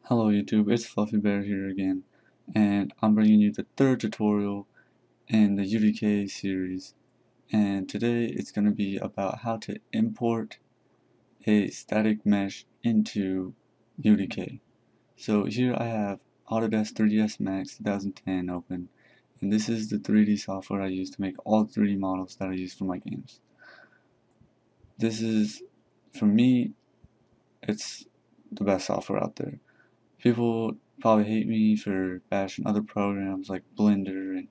Hello YouTube, it's Fluffy Bear here again, and I'm bringing you the third tutorial in the UDK series, and today it's going to be about how to import a static mesh into UDK. So here I have Autodesk 3ds Max 2010 open, and this is the 3D software I use to make all 3D models that I use for my games. This is, for me, it's the best software out there. People probably hate me for bashing other programs like Blender and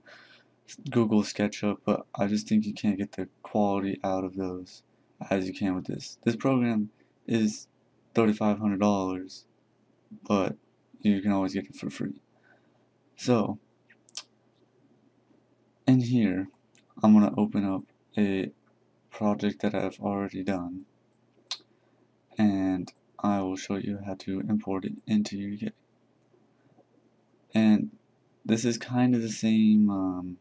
Google SketchUp, but I just think you can't get the quality out of those as you can with this. This program is $3,500, but you can always get it for free. So, in here, I'm going to open up a project that I've already done, and I will show you how to import it into UDK. And this is kind of the same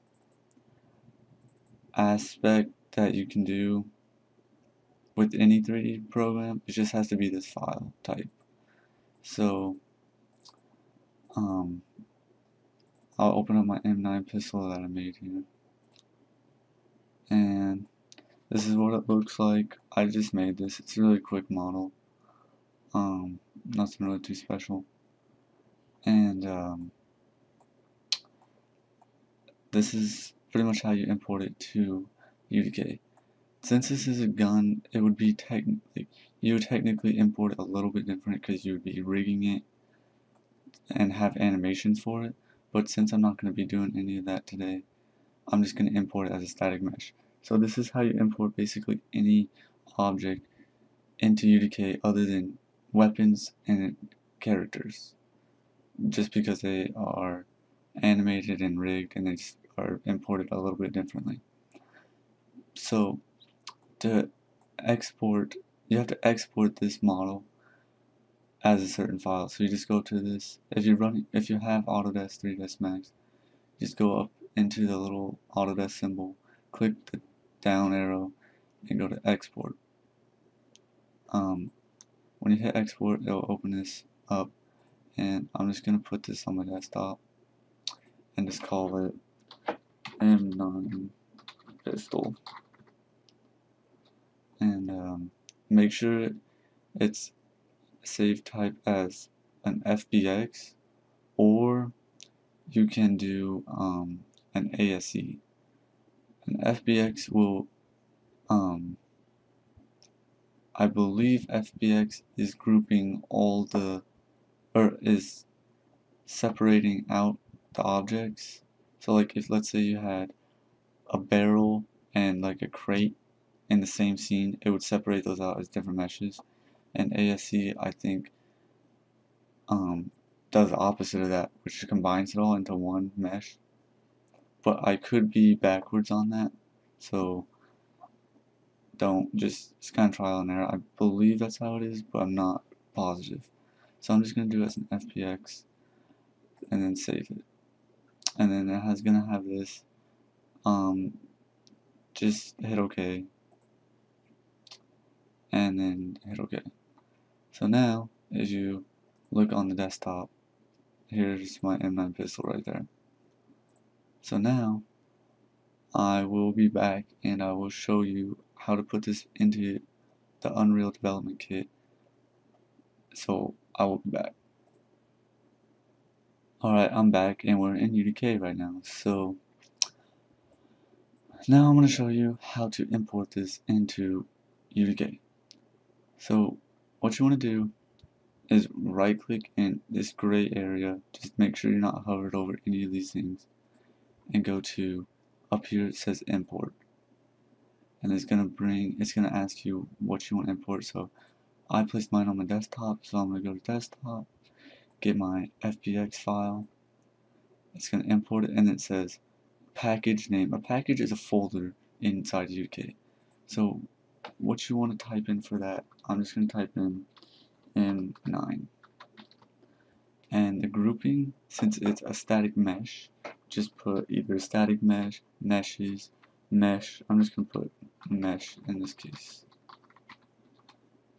aspect that you can do with any 3D program. It just has to be this file type. So I'll open up my M9 pistol that I made here, and this is what it looks like. I just made this. It's a really quick model, nothing really too special, and this is pretty much how you import it to UDK. Since this is a gun, it would be you would technically import it a little bit different because you would be rigging it and have animations for it, but since I'm not going to be doing any of that today, I'm just going to import it as a static mesh. So this is how you import basically any object into UDK other than weapons and characters, just because they are animated and rigged and they just are imported a little bit differently. So to export, you have to export this model as a certain file. So you just go to this, if you have Autodesk 3ds Max, just go up into the little Autodesk symbol, click the down arrow, and go to export. When you hit export, it'll open this up, and I'm just gonna put this on my desktop and just call it M9 pistol, and make sure it's save type as an FBX, or you can do an ASE. An FBX will, I believe FBX is grouping all the, or is separating out the objects. So like if let's say you had a barrel and like a crate in the same scene, it would separate those out as different meshes. And ASC, I think, does the opposite of that, which combines it all into one mesh. But I could be backwards on that, so don't, just, it's kind of trial and error. I believe that's how it is, but I'm not positive. So I'm just going to do it as an FPX and then save it. And then it has gonna have this, just hit OK, and then hit OK. So now, as you look on the desktop, here's my M9 pistol right there. So now, I will be back and I will show you how to put this into the Unreal Development Kit. So I will be back. Alright, I'm back and we're in UDK right now. So now I'm going to show you how to import this into UDK. So what you want to do is right click in this gray area, just make sure you're not hovered over any of these things, and go to up here. It says import, and it's gonna ask you what you want to import. So I placed mine on my desktop, so I'm gonna go to desktop, get my FBX file, it's gonna import it, and it says package name. A package is a folder inside UDK. So what you want to type in for that, I'm just gonna type in M9. And the grouping, since it's a static mesh, just put either static mesh, meshes, mesh. I'm just going to put mesh in this case.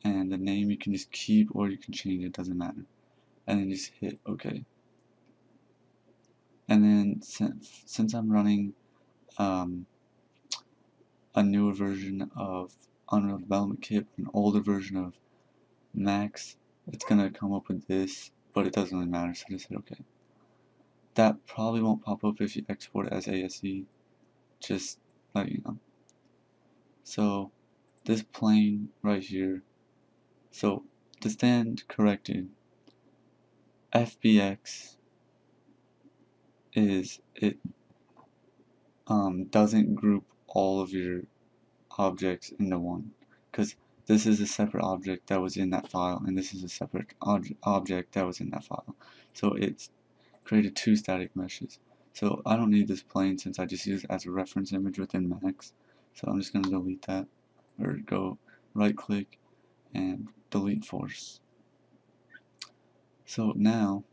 And the name you can just keep or you can change, it doesn't matter. and then just hit OK. And then since I'm running a newer version of Unreal Development Kit, an older version of Max, it's gonna come up with this, but it doesn't really matter, so just hit OK. That probably won't pop up if you export it as ASE, just let you know. So this plane right here, so to stand corrected, FBX is it doesn't group all of your objects into one, because this is a separate object that was in that file, and this is a separate object that was in that file. So it's created two static meshes. So I don't need this plane since I just use it as a reference image within Max. So I'm just going to delete that, or go right click and delete force. So now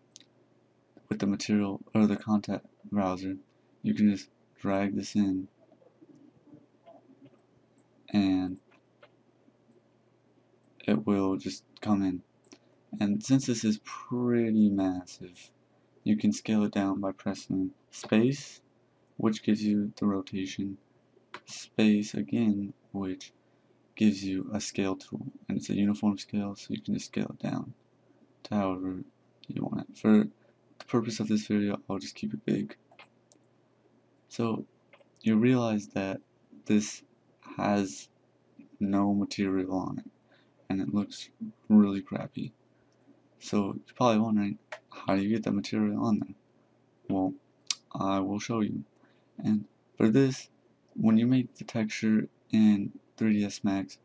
with the material or the content browser, you can just drag this in and it will just come in. And since this is pretty massive, you can scale it down by pressing space, which gives you the rotation, space again, which gives you a scale tool, and it's a uniform scale, so you can just scale it down to however you want it. For the purpose of this video, I'll just keep it big. So you realize that this has no material on it, and it looks really crappy. So you're probably wondering, how do you get that material on there? Well, I will show you. And for this, when you make the texture in 3ds Max,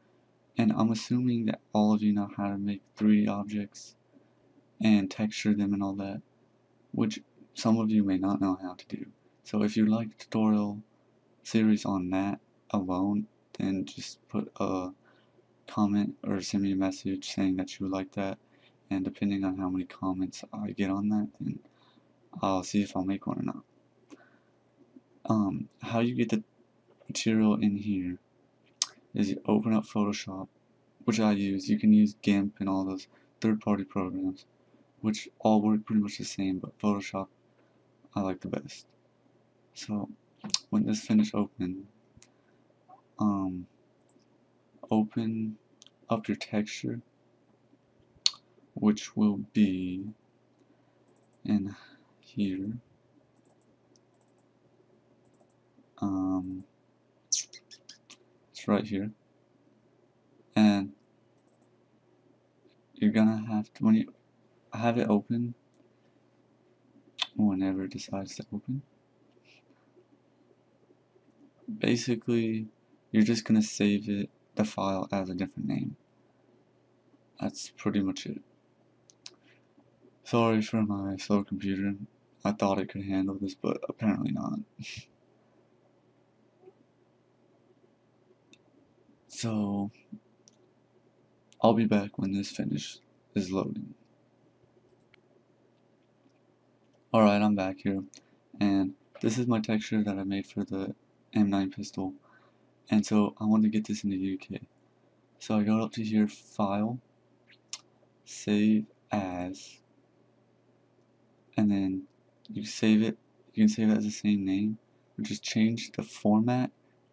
and I'm assuming that all of you know how to make 3D objects and texture them and all that, which some of you may not know how to do. So if you like a tutorial series on that alone, then just put a comment or send me a message saying that you like that, and depending on how many comments I get on that, then I'll see if I'll make one or not. How you get the material in here is you open up Photoshop, which I use. You can use GIMP and all those third-party programs, which all work pretty much the same, but Photoshop I like the best. So when this finishes open open up your texture, which will be in here. It's right here, and you're gonna have to, when you have it open, whenever it decides to open, basically you're just gonna save it, the file, as a different name. That's pretty much it. Sorry for my slow computer. I thought it could handle this, but apparently not. So I'll be back when this finish is loading. Alright, I'm back here, and this is my texture that I made for the M9 pistol, and so I want to get this into UDK. So I go up to here, File, Save As, and then you save it. You can save it as the same name, but just change the format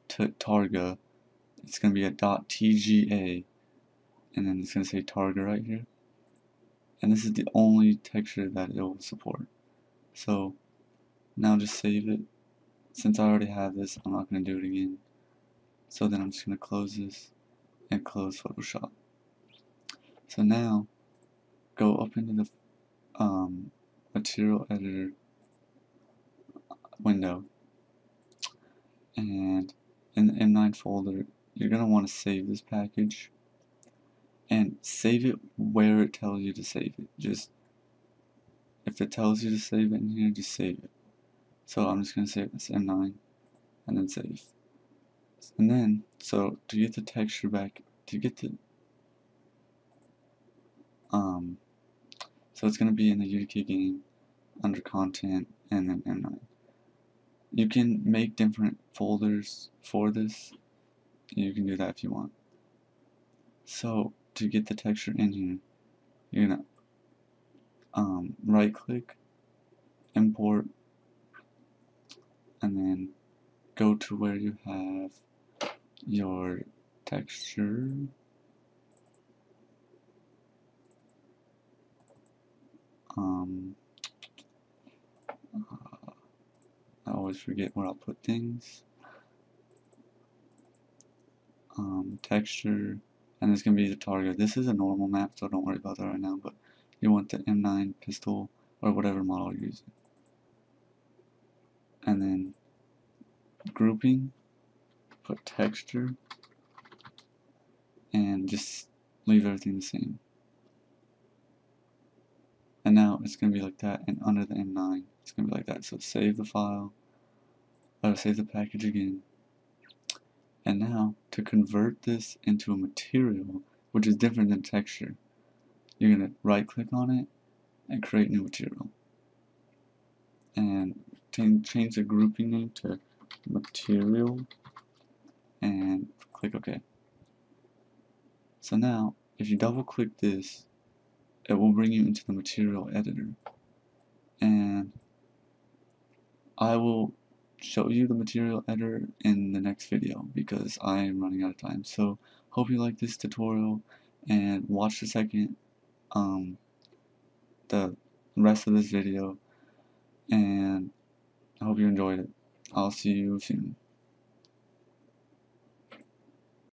to Targa. It's going to be a .tga, and then it's going to say Targa right here. And this is the only texture that it will support. So now just save it. Since I already have this, I'm not going to do it again. So then I'm just going to close this and close Photoshop. So now go up into the material editor window, and in the M9 folder you're going to want to save this package, and save it where it tells you to save it. Just if it tells you to save it in here, just save it. So I'm just going to save this M9 and then save. And then, so to get the texture back, to get the so it's going to be in the UDK game under content and then M9. You can make different folders for this. You can do that if you want. So to get the texture in here, you're gonna right click, import, and then go to where you have your texture. I always forget where I'll put things. Texture, and it's going to be the target. This is a normal map, so don't worry about that right now, but you want the M9 pistol or whatever model you're using. And then grouping, put texture, and just leave everything the same. And now it's going to be like that, and under the M9 it's going to be like that. So save the file, save the package again. And now to convert this into a material, which is different than texture, you're going to right click on it and create new material. And change the grouping name to material and click OK. So now if you double click this, it will bring you into the material editor, and I will show you the material editor in the next video because I am running out of time. So hope you like this tutorial, and watch the rest of this video, and I hope you enjoyed it. I'll see you soon.